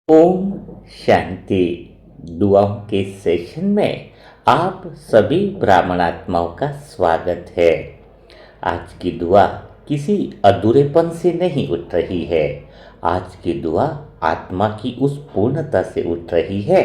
ओम शांति। दुआओं के सेशन में आप सभी ब्राह्मणात्माओं का स्वागत है। आज की दुआ किसी अधूरेपन से नहीं उठ रही है। आज की दुआ आत्मा की उस पूर्णता से उठ रही है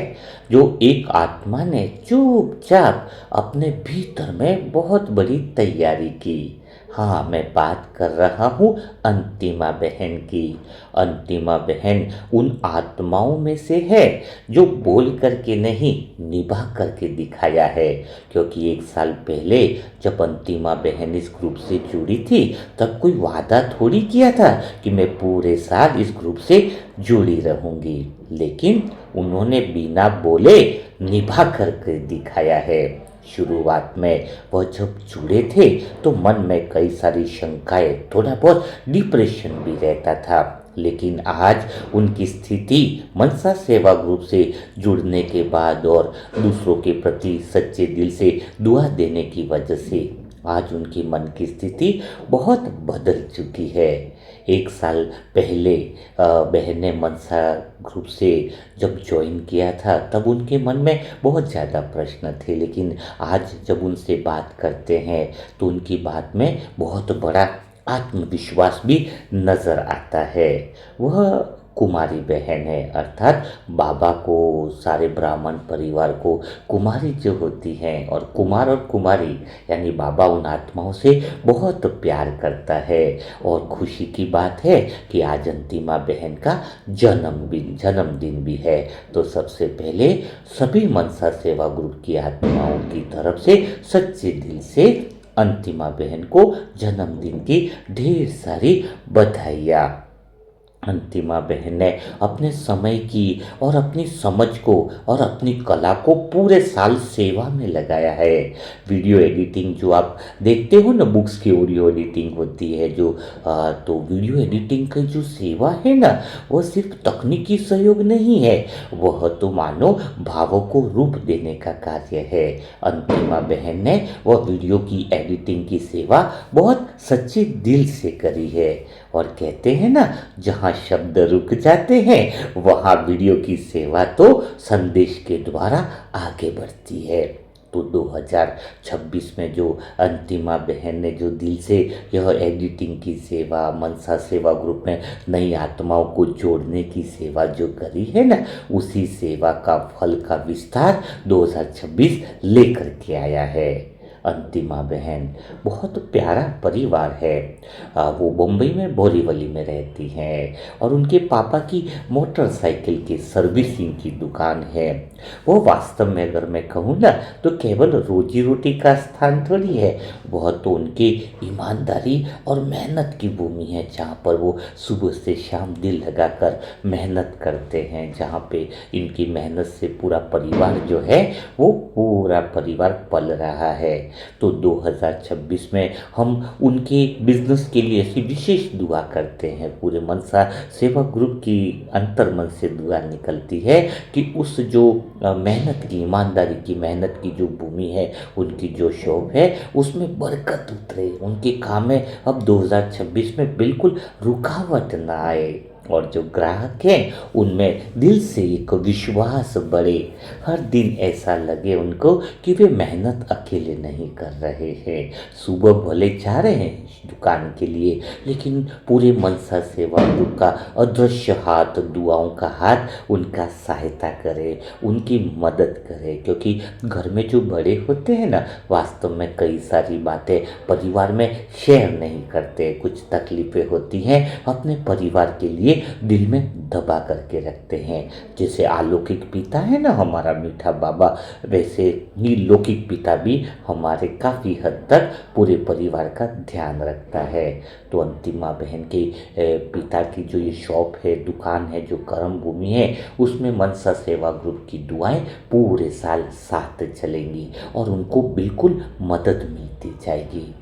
जो एक आत्मा ने चुपचाप अपने भीतर में बहुत बड़ी तैयारी की। हाँ, मैं बात कर रहा हूँ अंतिमा बहन की। अंतिमा बहन उन आत्माओं में से है जो बोल करके नहीं, निभा करके दिखाया है। क्योंकि 1 साल पहले जब अंतिमा बहन इस ग्रुप से जुड़ी थी, तब कोई वादा थोड़ी किया था कि मैं पूरे साल इस ग्रुप से जुड़ी रहूंगी। लेकिन उन्होंने बिना बोले निभा करके दिखाया है। शुरुआत में वह जब जुड़े थे तो मन में कई सारी शंकाएं, थोड़ा बहुत डिप्रेशन भी रहता था। लेकिन आज उनकी स्थिति मनसा सेवा ग्रुप से जुड़ने के बाद और दूसरों के प्रति सच्चे दिल से दुआ देने की वजह से आज उनकी मन की स्थिति बहुत बदल चुकी है। 1 साल पहले बहन ने मनसा ग्रुप से जब ज्वाइन किया था तब उनके मन में बहुत ज़्यादा प्रश्न थे, लेकिन आज जब उनसे बात करते हैं तो उनकी बात में बहुत बड़ा आत्मविश्वास भी नज़र आता है। वह कुमारी बहन है, अर्थात बाबा को, सारे ब्राह्मण परिवार को कुमारी जो होती हैं, और कुमार और कुमारी यानी बाबा उन आत्माओं से बहुत प्यार करता है। और खुशी की बात है कि आज अंतिमा बहन का जन्मदिन भी है। तो सबसे पहले सभी मनसा सेवा ग्रुप की आत्माओं की तरफ से सच्चे दिल से अंतिमा बहन को जन्मदिन की ढेर सारी बधाइयाँ। अंतिमा बहन ने अपने समय की और अपनी समझ को और अपनी कला को पूरे साल सेवा में लगाया है। वीडियो एडिटिंग जो आप देखते हो ना, बुक्स की ऑडियो एडिटिंग होती है जो, तो वीडियो एडिटिंग की जो सेवा है ना, वो सिर्फ तकनीकी सहयोग नहीं है, वह तो मानो भावों को रूप देने का कार्य है। अंतिमा बहन ने वह वीडियो की एडिटिंग की सेवा बहुत सच्चे दिल से करी है। और कहते हैं ना, जहाँ शब्द रुक जाते हैं वहाँ वीडियो की सेवा तो संदेश के द्वारा आगे बढ़ती है। तो 2026 में जो अंतिमा बहन ने जो दिल से यह एडिटिंग की सेवा, मनसा सेवा ग्रुप में नई आत्माओं को जोड़ने की सेवा जो करी है ना, उसी सेवा का फल का विस्तार 2026 लेकर के आया है। अंतिमा बहन बहुत प्यारा परिवार है। वो मुंबई में बोरीवली में रहती हैं और उनके पापा की मोटरसाइकिल की सर्विसिंग की दुकान है। वो वास्तव में अगर मैं कहूँ ना तो केवल रोजी रोटी का स्थान थोड़ी है, वह तो उनकी ईमानदारी और मेहनत की भूमि है, जहाँ पर वो सुबह से शाम दिल लगाकर मेहनत करते हैं, जहाँ पे इनकी मेहनत से पूरा परिवार जो है वो पूरा परिवार पल रहा है। तो 2026 में हम उनके बिजनेस के लिए ऐसी विशेष दुआ करते हैं। पूरे मनसा सेवा ग्रुप की अंतर मन से दुआ निकलती है कि उस जो मेहनत की, ईमानदारी की, मेहनत की जो भूमि है, उनकी जो शॉप है, उसमें बरकत उतरे, उनके काम में अब 2026 में बिल्कुल रुकावट ना आए, और जो ग्राहक हैं उनमें दिल से एक विश्वास बढ़े। हर दिन ऐसा लगे उनको कि वे मेहनत अकेले नहीं कर रहे हैं। सुबह भले जा रहे हैं दुकान के लिए, लेकिन पूरे मनसा सेवा ग्रुप का अदृश्य हाथ, दुआओं का हाथ उनका सहायता करे, उनकी मदद करे। क्योंकि घर में जो बड़े होते हैं ना, वास्तव में कई सारी बातें परिवार में शेयर नहीं करते, कुछ तकलीफ़ें होती हैं अपने परिवार के लिए दिल में दबा करके रखते हैं। जैसे अलौकिक पिता है ना हमारा मीठा बाबा, वैसे ही लौकिक पिता भी हमारे काफ़ी हद तक पूरे परिवार का ध्यान रखता है। तो अंतिमा बहन के पिता की जो ये शॉप है, दुकान है, जो कर्म भूमि है, उसमें मनसा सेवा ग्रुप की दुआएं पूरे साल साथ चलेंगी और उनको बिल्कुल मदद मिलती जाएगी।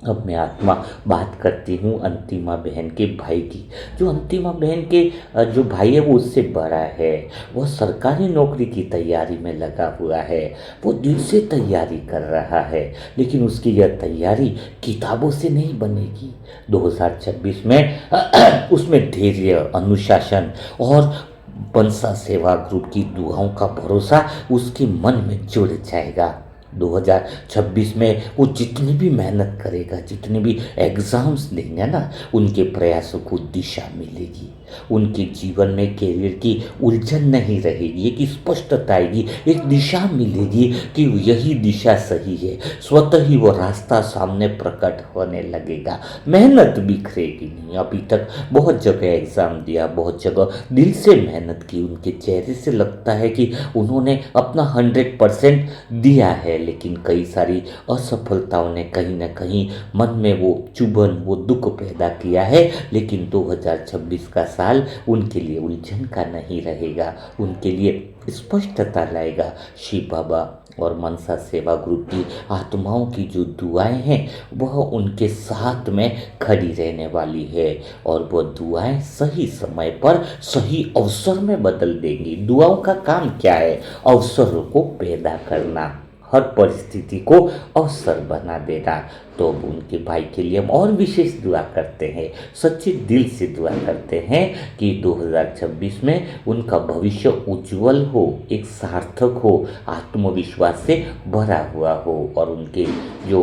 अब मैं आत्मा बात करती हूँ अंतिमा बहन के भाई की। जो अंतिमा बहन के जो भाई है वो उससे बड़ा है, वह सरकारी नौकरी की तैयारी में लगा हुआ है, वो दिल से तैयारी कर रहा है, लेकिन उसकी यह तैयारी किताबों से नहीं बनेगी। 2026 में उसमें धैर्य, अनुशासन और मनसा सेवा ग्रुप की दुआओं का भरोसा उसके मन में जुड़ जाएगा। 2026 में वो जितनी भी मेहनत करेगा, जितने भी एग्ज़ाम्स देंगे ना, उनके प्रयासों को दिशा मिलेगी। उनके जीवन में करियर की उलझन नहीं रहेगी, एक स्पष्टता आएगी, एक दिशा मिलेगी कि यही दिशा सही है। स्वतः ही वो रास्ता सामने प्रकट होने लगेगा। मेहनत बिखरेगी नहीं। अभी तक बहुत जगह एग्ज़ाम दिया, बहुत जगह दिल से मेहनत की, उनके चेहरे से लगता है कि उन्होंने अपना 100% दिया है, लेकिन कई सारी असफलताओं ने कहीं ना कहीं मन में वो चुभन, वो दुख पैदा किया है। लेकिन 2026 का साल उनके लिए उलझन का नहीं रहेगा, उनके लिए स्पष्टता लाएगा। शिव बाबा और मनसा सेवा ग्रुप की आत्माओं की जो दुआएं हैं वह उनके साथ में खड़ी रहने वाली है, और वह दुआएं सही समय पर सही अवसर में बदल देंगी। दुआओं का काम क्या है? अवसरों को पैदा करना, हर परिस्थिति को अवसर बना देना। तो अब उनके भाई के लिए हम और विशेष दुआ करते हैं, सच्चे दिल से दुआ करते हैं कि 2026 में उनका भविष्य उज्जवल हो, एक सार्थक हो, आत्मविश्वास से भरा हुआ हो, और उनके जो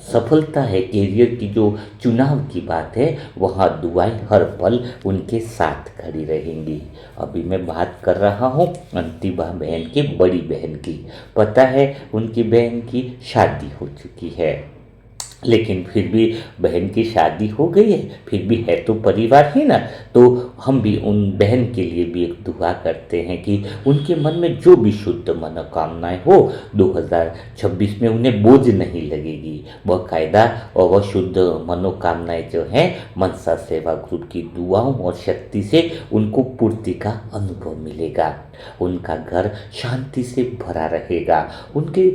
सफलता है, करियर की जो चुनाव की बात है, वहाँ दुआएं हर पल उनके साथ खड़ी रहेंगी। अभी मैं बात कर रहा हूँ अंतिमा बहन की, बड़ी बहन की। पता है उनकी बहन की शादी हो चुकी है, लेकिन फिर भी बहन की शादी हो गई है, फिर भी है तो परिवार ही ना। तो हम भी उन बहन के लिए भी एक दुआ करते हैं कि उनके मन में जो भी शुद्ध मनोकामनाएं हो, 2026 में उन्हें बोझ नहीं लगेगी। बाकायदा और वह शुद्ध मनोकामनाएं जो हैं, मनसा सेवा ग्रुप की दुआओं और शक्ति से उनको पूर्ति का अनुभव मिलेगा। उनका घर शांति से भरा रहेगा। उनके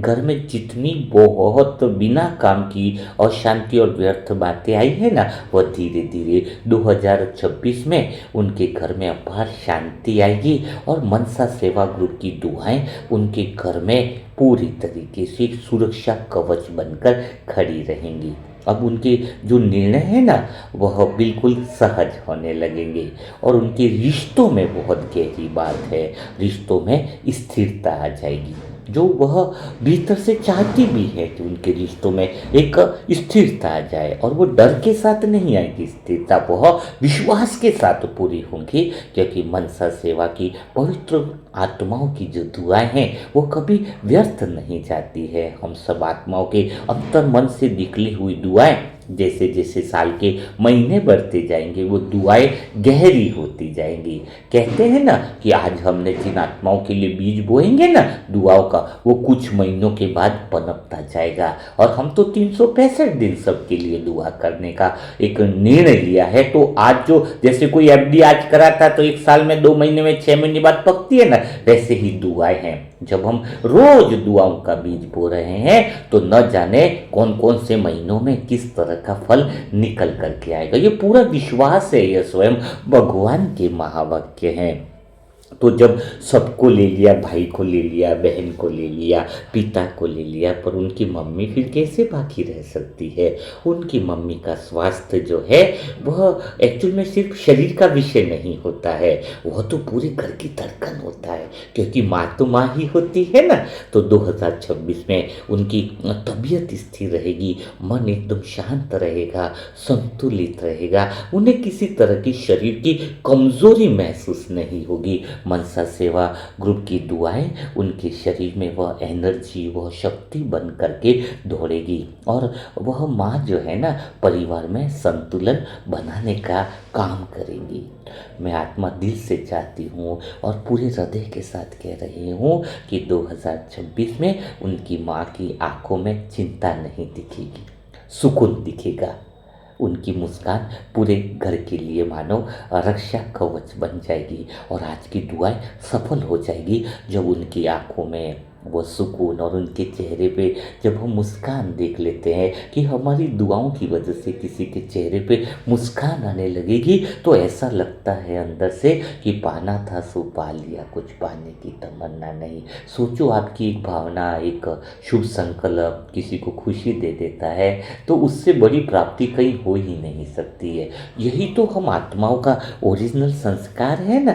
घर में जितनी बहुत बिना काम की अशांति और व्यर्थ बातें आई है ना, वह धीरे धीरे 2026 में उनके घर में अपार शांति आएगी, और मनसा सेवा ग्रुप की दुआएं उनके घर में पूरी तरीके से सुरक्षा कवच बनकर खड़ी रहेंगी। अब उनके जो निर्णय है ना, वह बिल्कुल सहज होने लगेंगे, और उनके रिश्तों में बहुत गहरी बात है, रिश्तों में स्थिरता आ जाएगी, जो वह भीतर से चाहती भी है कि उनके रिश्तों में एक स्थिरता आ जाए। और वो डर के साथ नहीं आएगी स्थिरता, वह विश्वास के साथ पूरी होंगी, क्योंकि मनसा सेवा की पवित्र आत्माओं की जो दुआएं हैं वो कभी व्यर्थ नहीं जाती है। हम सब आत्माओं के अंतर मन से निकली हुई दुआएं जैसे जैसे साल के महीने बढ़ते जाएंगे, वो दुआएं गहरी होती जाएंगी। कहते हैं ना कि आज हमने जिन आत्माओं के लिए बीज बोएंगे ना दुआओं का, वो कुछ महीनों के बाद पनपता जाएगा। और हम तो 365 दिन सबके लिए दुआ करने का एक निर्णय लिया है। तो आज जो जैसे कोई एफडी आज कराता तो 1 साल में 2 महीने में 6 महीने बाद पकती है ना, वैसे ही दुआएं हैं। जब हम रोज दुआओं का बीज बो रहे हैं तो न जाने कौन कौन से महीनों में किस तरह का फल निकल करके आएगा। ये पूरा विश्वास है, ये स्वयं भगवान के महावाक्य हैं। तो जब सबको ले लिया, भाई को ले लिया, बहन को ले लिया, पिता को ले लिया, पर उनकी मम्मी फिर कैसे बाकी रह सकती है? उनकी मम्मी का स्वास्थ्य जो है वह एक्चुअल में सिर्फ शरीर का विषय नहीं होता है, वह तो पूरे घर की धड़कन होता है, क्योंकि माँ तो माँ ही होती है ना। तो 2026 में उनकी तबीयत स्थिर रहेगी, मन एकदम शांत रहेगा, संतुलित रहेगा, उन्हें किसी तरह की शरीर की कमजोरी महसूस नहीं होगी। मनसा सेवा ग्रुप की दुआएं उनके शरीर में वह एनर्जी, वह शक्ति बन करके दौड़ेगी, और वह माँ जो है ना, परिवार में संतुलन बनाने का काम करेंगी। मैं आत्मा दिल से चाहती हूँ और पूरे हृदय के साथ कह रही हूँ कि 2026 में उनकी माँ की आंखों में चिंता नहीं दिखेगी, सुकून दिखेगा। उनकी मुस्कान पूरे घर के लिए मानो रक्षा कवच बन जाएगी, और आज की दुआएं सफल हो जाएगी जब उनकी आंखों में वो सुकून और उनके चेहरे पे जब हम मुस्कान देख लेते हैं कि हमारी दुआओं की वजह से किसी के चेहरे पे मुस्कान आने लगेगी, तो ऐसा लगता है अंदर से कि पाना था सो पा लिया, कुछ पाने की तमन्ना नहीं। सोचो, आपकी एक भावना, एक शुभ संकल्प किसी को खुशी दे देता है, तो उससे बड़ी प्राप्ति कहीं हो ही नहीं सकती है। यही तो हम आत्माओं का ओरिजिनल संस्कार है ना।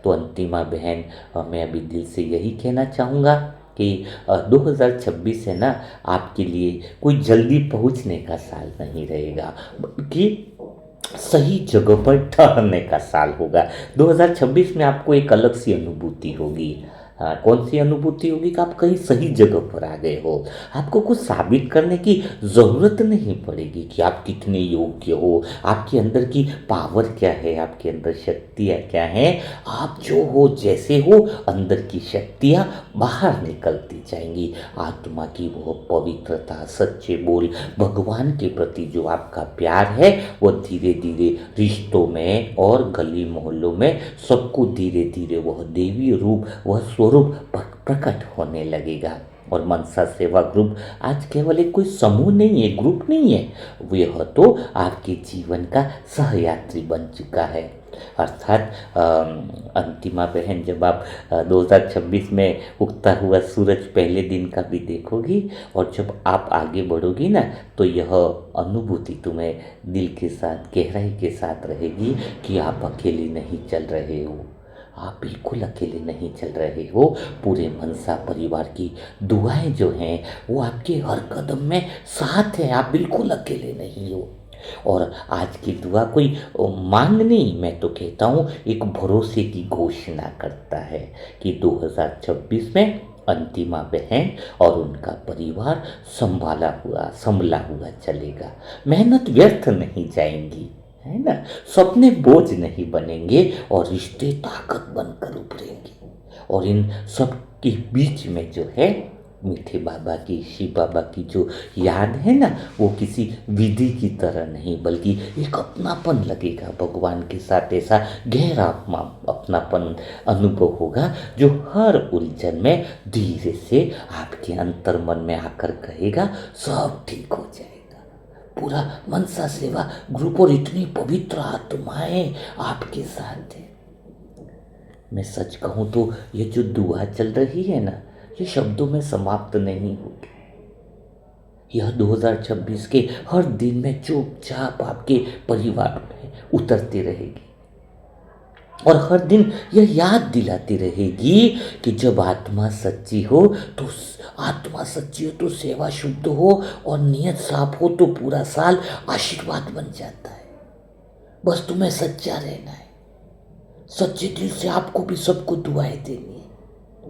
तो अंतिमा बहन, मैं अभी दिल से यही कहना चाहूँगा कि 2026 है ना, आपके लिए कोई जल्दी पहुंचने का साल नहीं रहेगा, बल्कि सही जगह पर ठहरने का साल होगा। 2026 में आपको एक अलग सी अनुभूति होगी। कौन सी अनुभूति होगी कि आप कहीं सही जगह पर आ गए हो। आपको कुछ साबित करने की ज़रूरत नहीं पड़ेगी कि आप कितने योग्य हो, आपके अंदर की पावर क्या है, आपके अंदर शक्तियाँ क्या हैं। आप जो हो, जैसे हो, अंदर की शक्तियाँ बाहर निकलती जाएंगी। आत्मा की वो पवित्रता, सच्चे बोल, भगवान के प्रति जो आपका प्यार है, वो धीरे धीरे रिश्तों में और गली मोहल्लों में सबको धीरे धीरे वह देवी रूप, वह स्वरूप प्रकट होने लगेगा। और मनसा सेवा ग्रुप आज केवल एक कोई समूह नहीं है, ग्रुप नहीं है, वह तो आपके जीवन का सहयात्री बन चुका है। अर्थात अंतिमा बहन, जब आप 2026 में उगता हुआ सूरज पहले दिन का भी देखोगी, और जब आप आगे बढ़ोगी ना, तो यह अनुभूति तुम्हें दिल के साथ, गहराई के साथ रहेगी कि आप अकेले नहीं चल रहे हो। आप बिल्कुल अकेले नहीं चल रहे हो। पूरे मनसा परिवार की दुआएं जो हैं, वो आपके हर कदम में साथ हैं। आप बिल्कुल अकेले नहीं हो। और आज की दुआ कोई मांग नहीं, मैं तो कहता हूँ एक भरोसे की घोषणा करता है कि 2026 में अंतिमा बहन और उनका परिवार संभला हुआ चलेगा। मेहनत व्यर्थ नहीं जाएंगी, है ना। सपने बोझ नहीं बनेंगे और रिश्ते ताकत बनकर उभरेंगे। और इन सब के बीच में जो है, मीठे बाबा की, शिव बाबा की जो याद है ना, वो किसी विधि की तरह नहीं, बल्कि एक अपनापन लगेगा भगवान के साथ। ऐसा गहरा अपनापन अनुभव होगा जो हर उलझन में धीरे से आपके अंतर मन में आकर कहेगा, सब ठीक हो जाएगा। पूरा मनसा सेवा ग्रुप और इतनी पवित्र आत्माएं आपके साथ है। मैं सच कहूँ तो ये जो दुआ चल रही है ना, ये शब्दों में समाप्त नहीं होगी। यह 2026 के हर दिन में चुपचाप आपके परिवार में उतरती रहेगी, और हर दिन यह याद दिलाती रहेगी कि जब आत्मा सच्ची हो तो सेवा शुद्ध हो और नियत साफ हो, तो पूरा साल आशीर्वाद बन जाता है। बस तुम्हें सच्चा रहना है, सच्चे दिल से आपको भी सबको दुआएं देनी है।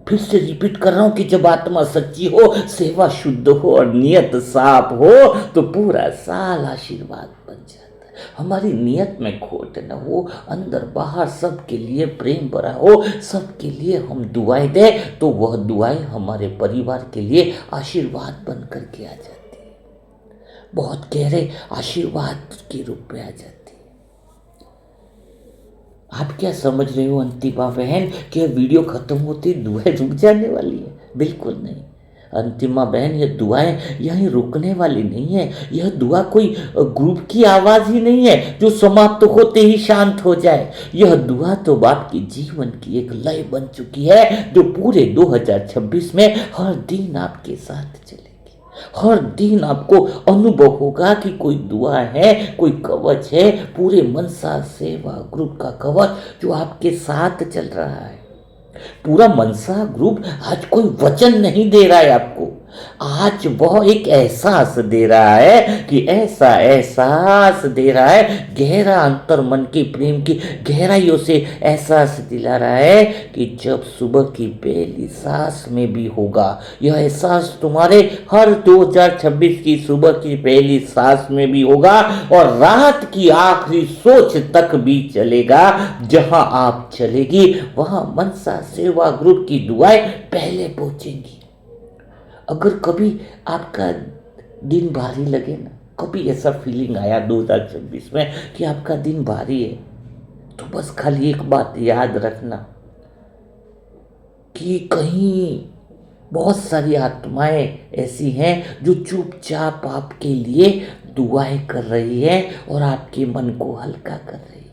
फिर से रिपीट कर रहा हूं कि जब आत्मा सच्ची हो, सेवा शुद्ध हो और नियत साफ हो, तो पूरा साल आशीर्वाद बन जाता है। हमारी नियत में खोट न हो, अंदर बाहर सबके लिए प्रेम भरा हो, सबके लिए हम दुआएं दें, तो वह दुआएं हमारे परिवार के लिए आशीर्वाद बन करके आ जाती है। बहुत गहरे आशीर्वाद के रूप में आ जाती है। आप क्या समझ रहे हो अंतिमा बहन कि यह वीडियो खत्म होती दुआएं रुक जाने वाली है? बिल्कुल नहीं अंतिमा बहन, यह दुआएं यहीं रुकने वाली नहीं है। यह दुआ कोई ग्रुप की आवाज ही नहीं है जो समाप्त होते ही शांत हो जाए। यह दुआ तो आपके जीवन की एक लय बन चुकी है, जो पूरे 2026 में हर दिन आपके साथ चलेगी। हर दिन आपको अनुभव होगा कि कोई दुआ है, कोई कवच है, पूरे मनसा सेवा ग्रुप का कवच जो आपके साथ चल रहा है। पूरा मनसा ग्रुप आज कोई वचन नहीं दे रहा है आपको, आज वह एक एहसास दे रहा है कि ऐसा एहसास दे रहा है, गहरा अंतर मन के प्रेम की गहराइयों से एहसास दिला रहा है कि जब सुबह की पहली सांस में भी होगा, यह एहसास तुम्हारे हर 2026 की सुबह की पहली सांस में भी होगा, और रात की आखिरी सोच तक भी चलेगा। जहां आप चलेगी वहां मनसा सेवा ग्रुप की दुआएं पहले पहुंचेंगी। अगर कभी आपका दिन भारी लगे ना, कभी ऐसा फीलिंग आया 2026 में कि आपका दिन भारी है, तो बस खाली एक बात याद रखना कि कहीं बहुत सारी आत्माएं ऐसी हैं जो चुपचाप आपके लिए दुआएं कर रही है और आपके मन को हल्का कर रही है।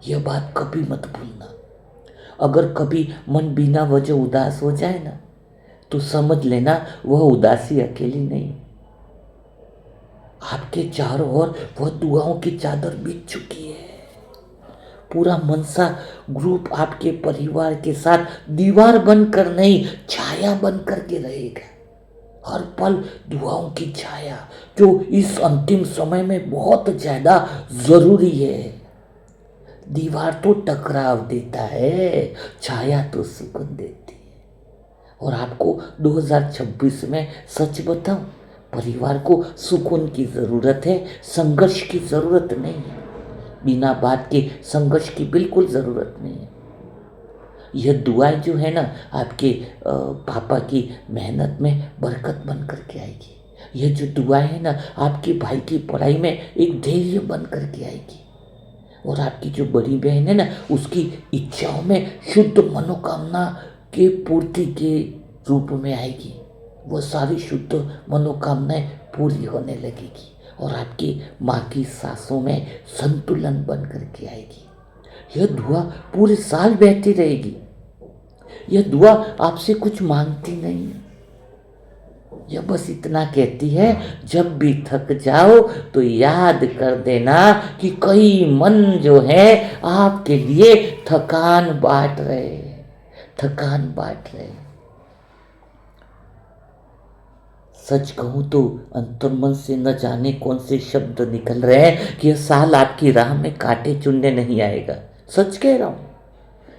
यह बात कभी मत भूलना। अगर कभी मन बिना वजह उदास हो जाए ना, तो समझ लेना वह उदासी अकेली नहीं, आपके चारों ओर वह दुआओं की चादर बिछ चुकी है। पूरा मनसा ग्रुप आपके परिवार के साथ दीवार बनकर नहीं, छाया बनकर के रहेगा। हर पल दुआओं की छाया, जो इस अंतिम समय में बहुत ज्यादा जरूरी है। दीवार तो टकराव देता है, छाया तो सुकून देती है। और आपको 2026 में सच बताऊं, परिवार को सुकून की जरूरत है, संघर्ष की जरूरत नहीं है। बिना बात के संघर्ष की बिल्कुल ज़रूरत नहीं है। यह दुआएं जो है ना, आपके पापा की मेहनत में बरकत बन करके आएगी। यह जो दुआएं है ना, आपके भाई की पढ़ाई में एक धैर्य बन करके आएगी। और आपकी जो बड़ी बहन है ना, उसकी इच्छाओं में शुद्ध मनोकामना के पूर्ति के रूप में आएगी। वह सारी शुद्ध मनोकामनाएं पूरी होने लगेगी और आपकी माँ की सांसों में संतुलन बन करके आएगी। यह दुआ पूरे साल बहती रहेगी। यह दुआ आपसे कुछ मांगती नहीं है, यह बस इतना कहती है, जब भी थक जाओ तो याद कर देना कि कई मन जो है आपके लिए थकान बांट रहे। सच कहूं तो अंतर्मन से न जाने कौन से शब्द निकल रहे हैं कि यह साल आपकी राह में कांटे चुनने नहीं आएगा। सच कह रहा हूं,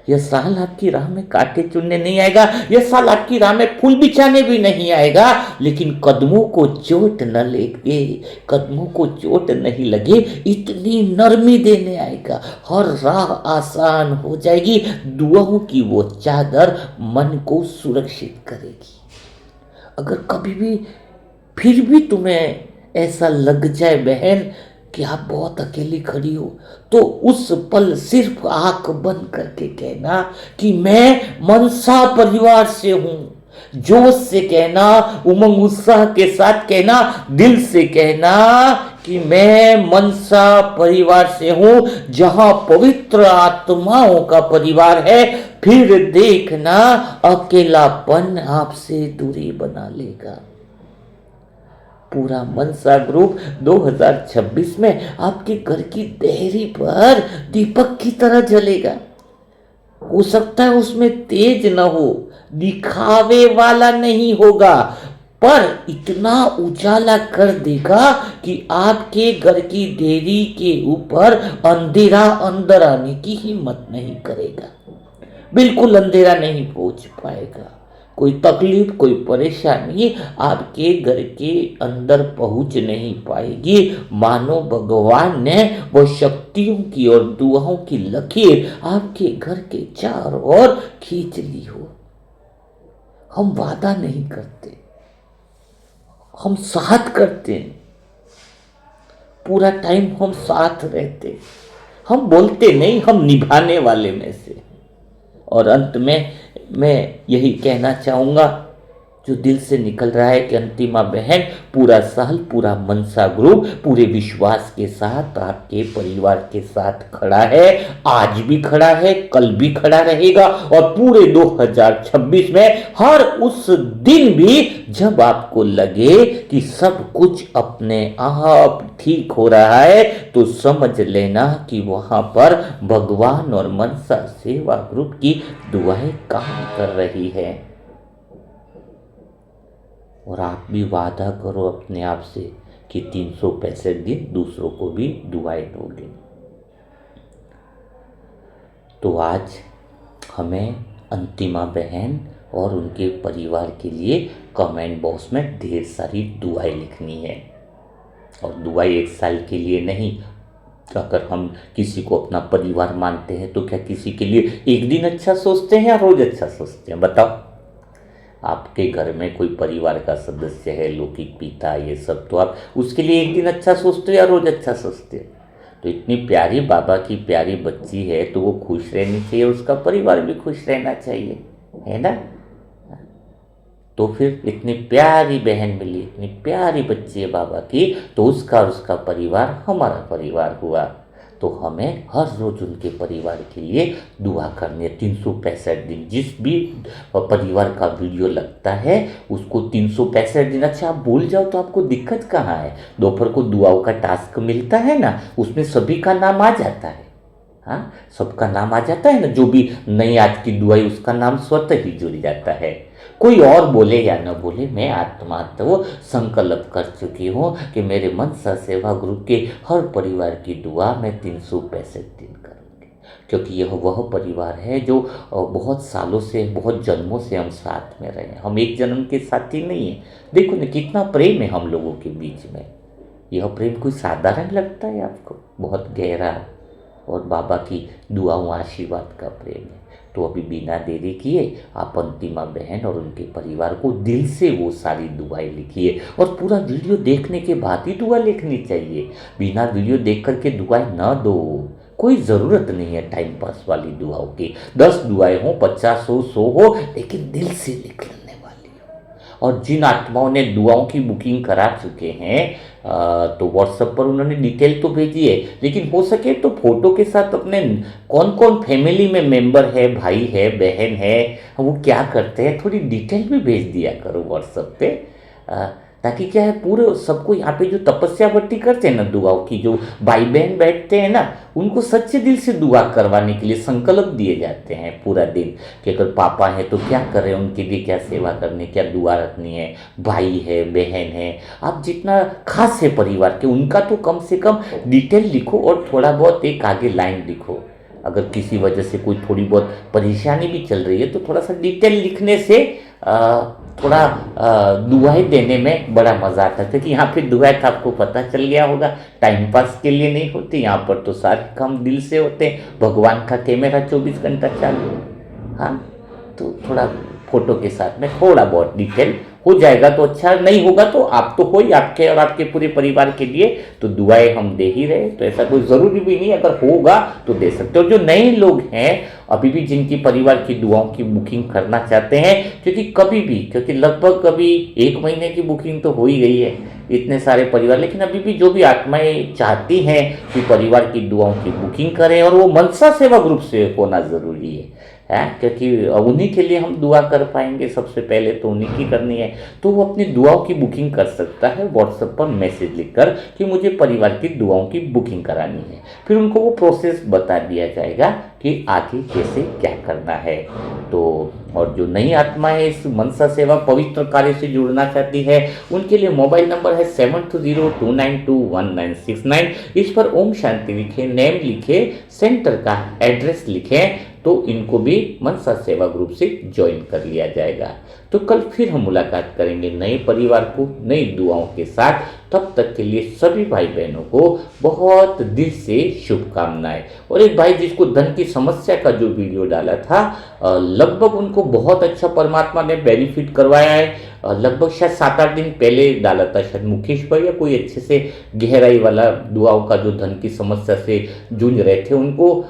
यह साल आपकी राह में कांटे चुनने नहीं आएगा। यह साल आपकी राह में फूल बिछाने भी नहीं आएगा, लेकिन कदमों को चोट न लगे, कदमों को चोट नहीं लगे इतनी नरमी देने आएगा। हर राह आसान हो जाएगी। दुआओं की वो चादर मन को सुरक्षित करेगी। अगर कभी भी फिर भी तुम्हें ऐसा लग जाए बहन कि आप बहुत अकेली खड़ी हो, तो उस पल सिर्फ आंख बंद करके कहना कि मैं मनसा परिवार से हूं। जोश से कहना, उमंग उत्साह के साथ कहना, दिल से कहना कि मैं मनसा परिवार से हूं, जहां पवित्र आत्माओं का परिवार है। फिर देखना अकेलापन आपसे दूरी बना लेगा। पूरा मनसा ग्रुप 2026 में आपके घर की देहरी पर दीपक की तरह जलेगा। हो सकता है उसमें तेज न हो, दिखावे वाला नहीं होगा, पर इतना उजाला कर देगा कि आपके घर की देहरी के ऊपर अंधेरा अंदर आने की हिम्मत नहीं करेगा। बिल्कुल अंधेरा नहीं पहुंच पाएगा। कोई तकलीफ, कोई परेशानी आपके घर के अंदर पहुंच नहीं पाएगी। मानो भगवान ने वो शक्तियों की और दुआओं की लकीर आपके घर के चारों ओर खींच ली हो। हम वादा नहीं करते, हम साथ करते हैं। पूरा टाइम हम साथ रहते, हम बोलते नहीं, हम निभाने वाले में से। और अंत में मैं यही कहना चाहूँगा, जो दिल से निकल रहा है कि अंतिमा बहन पूरा साल, पूरा मनसा ग्रुप पूरे विश्वास के साथ आपके परिवार के साथ खड़ा है। आज भी खड़ा है, कल भी खड़ा रहेगा और पूरे 2026 में हर उस दिन भी जब आपको लगे कि सब कुछ अपने आप ठीक हो रहा है, तो समझ लेना कि वहां पर भगवान और मनसा सेवा ग्रुप की दुआएं काम कर रही है। और आप भी वादा करो अपने आप से कि 365 दिन दूसरों को भी दुआएं दोगे। तो आज हमें अंतिमा बहन और उनके परिवार के लिए कमेंट बॉक्स में ढेर सारी दुआएं लिखनी है। और दुआएं एक साल के लिए नहीं। अगर हम किसी को अपना परिवार मानते हैं तो क्या किसी के लिए एक दिन अच्छा सोचते हैं या रोज अच्छा सोचते हैं? बताओ। आपके घर में कोई परिवार का सदस्य है, लौकिक पिता, ये सब, तो आप उसके लिए एक दिन अच्छा सोचते हो या रोज अच्छा सोचते हो? तो इतनी प्यारी बाबा की प्यारी बच्ची है तो वो खुश रहनी चाहिए, उसका परिवार भी खुश रहना चाहिए, है ना। तो फिर इतनी प्यारी बहन मिली, इतनी प्यारी बच्ची है बाबा की, तो उसका और उसका परिवार हमारा परिवार हुआ। तो हमें हर रोज़ उनके परिवार के लिए दुआ करनी है 365 दिन। जिस भी परिवार का वीडियो लगता है उसको 365 दिन, अच्छा आप भूल जाओ तो आपको दिक्कत कहाँ है? दोपहर को दुआओं का टास्क मिलता है ना, उसमें सभी का नाम आ जाता है। हाँ, सबका नाम आ जाता है ना, जो भी नई आज की दुआ है उसका नाम स्वतः ही जुड़ जाता है। कोई और बोले या न बोले, मैं आत्मा तो संकल्प कर चुकी हूँ कि मेरे मनसा सेवा ग्रुप के हर परिवार की दुआ मैं 365 दिन करूँगी, क्योंकि यह वह परिवार है जो बहुत सालों से, बहुत जन्मों से हम साथ में रहे हैं। हम एक जन्म के साथी नहीं हैं। देखो ना कितना प्रेम है हम लोगों के बीच में। यह प्रेम कोई साधारण लगता है आपको? बहुत गहरा और बाबा की दुआओं आशीर्वाद का प्रेम है। तो अभी बिना देरी किए आप अंतिमा बहन और उनके परिवार को दिल से वो सारी दुआएं लिखिए, और पूरा वीडियो देखने के बाद ही दुआ लिखनी चाहिए। बिना वीडियो देख करके दुआएं न दो, कोई ज़रूरत नहीं है टाइम पास वाली दुआओं की। 10 दुआएं हो, 50 हो, 100 हो, लेकिन दिल से लिख लेने वाली हो। और जिन आत्माओं ने दुआओं की बुकिंग करा चुके हैं तो व्हाट्सएप पर उन्होंने डिटेल तो भेजी है, लेकिन हो सके तो फोटो के साथ अपने कौन कौन फैमिली में मेंबर है, भाई है, बहन है, वो क्या करते हैं, थोड़ी डिटेल भी भेज दिया करो व्हाट्सएप पे। ताकि क्या है, पूरे सबको यहाँ पे जो तपस्या भट्टी करते हैं ना दुआओं की, जो भाई बहन बैठते हैं ना, उनको सच्चे दिल से दुआ करवाने के लिए संकल्प दिए जाते हैं पूरा दिन कि अगर पापा है तो क्या कर रहे हैं, उनके लिए क्या सेवा करनी, क्या दुआ रखनी है, भाई है, बहन है, आप जितना खास है परिवार के उनका तो कम से कम डिटेल लिखो, और थोड़ा बहुत एक आगे लाइन लिखो। अगर किसी वजह से कोई थोड़ी बहुत परेशानी भी चल रही है तो थोड़ा सा डिटेल लिखने से थोड़ा दुआएं देने में बड़ा मज़ा आता है। क्योंकि यहाँ पे दुआएं तो आपको पता चल गया होगा टाइम पास के लिए नहीं होती, यहाँ पर तो सारे काम दिल से होते हैं। भगवान का कैमरा 24 घंटा चालू है। हाँ, तो थोड़ा फोटो के साथ में थोड़ा बहुत डिटेल हो जाएगा तो अच्छा, नहीं होगा तो आप तो हो ही, आपके और आपके पूरे परिवार के लिए तो दुआएं हम दे ही रहे, तो ऐसा कोई ज़रूरी भी नहीं, अगर होगा तो दे सकते हो। जो नए लोग हैं अभी भी जिनकी परिवार की दुआओं की बुकिंग करना चाहते हैं, क्योंकि कभी भी, क्योंकि लगभग अभी 1 महीने की बुकिंग तो हो ही गई है इतने सारे परिवार, लेकिन अभी भी जो भी आत्माएं चाहती हैं कि परिवार की दुआओं की बुकिंग करें, और वो मनसा सेवा ग्रुप से होना ज़रूरी है, क्योंकि उन्हीं के लिए हम दुआ कर पाएंगे, सबसे पहले तो उन्हीं की करनी है। तो वो अपनी दुआओं की बुकिंग कर सकता है व्हाट्सएप पर मैसेज लिखकर कि मुझे परिवार की दुआओं की बुकिंग करानी है। फिर उनको वो प्रोसेस बता दिया जाएगा कि आगे कैसे क्या करना है। तो और जो नई आत्मा है इस मनसा सेवा पवित्र कार्य से जुड़ना चाहती है, उनके लिए मोबाइल नंबर है 7202921969। इस पर ओम शांति लिखें, नेम लिखें, सेंटर का एड्रेस लिखें, तो इनको भी मनसा सेवा ग्रुप से ज्वाइन कर लिया जाएगा। तो कल फिर हम मुलाकात करेंगे नए परिवार को नई दुआओं के साथ। तब तक के लिए सभी भाई बहनों को बहुत दिल से शुभकामनाएं। और एक भाई जिसको धन की समस्या का जो वीडियो डाला था, लगभग उनको बहुत अच्छा परमात्मा ने बेनिफिट करवाया है। लगभग शायद 7-8 दिन पहले डाला था, शायद मुकेश भाई या कोई अच्छे से गहराई वाला दुआओं का जो धन की समस्या से जूझ रहे थे, उनको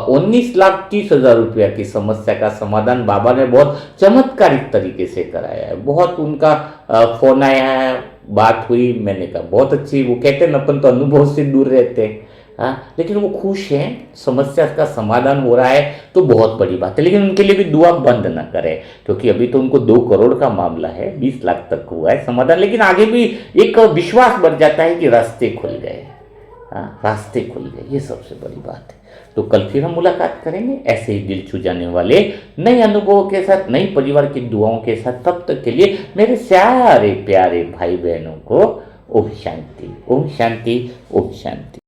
19,30,000 रुपया की समस्या का समाधान बाबा ने बहुत चमत्कारिक तरीके से कराया है। बहुत उनका फोन आया है, बात हुई, मैंने कहा बहुत अच्छी। वो कहते हैं अपन तो अनुभव से दूर रहते हैं, हाँ, लेकिन वो खुश हैं, समस्या का समाधान हो रहा है तो बहुत बड़ी बात है। लेकिन उनके लिए भी दुआ बंद ना करें, क्योंकि अभी तो उनको 2 करोड़ का मामला है, 20 लाख तक हुआ है समाधान, लेकिन आगे भी एक विश्वास बढ़ जाता है कि रास्ते खुल गए। हाँ, रास्ते खुल गए, ये सबसे बड़ी बात है। तो कल फिर हम मुलाकात करेंगे ऐसे ही दिल छू जाने वाले नए अनुभवों के साथ, नई परिवार की दुआओं के साथ। तब तक के लिए मेरे सारे प्यारे भाई बहनों को ओम शांति, ओम शांति, ओम शांति।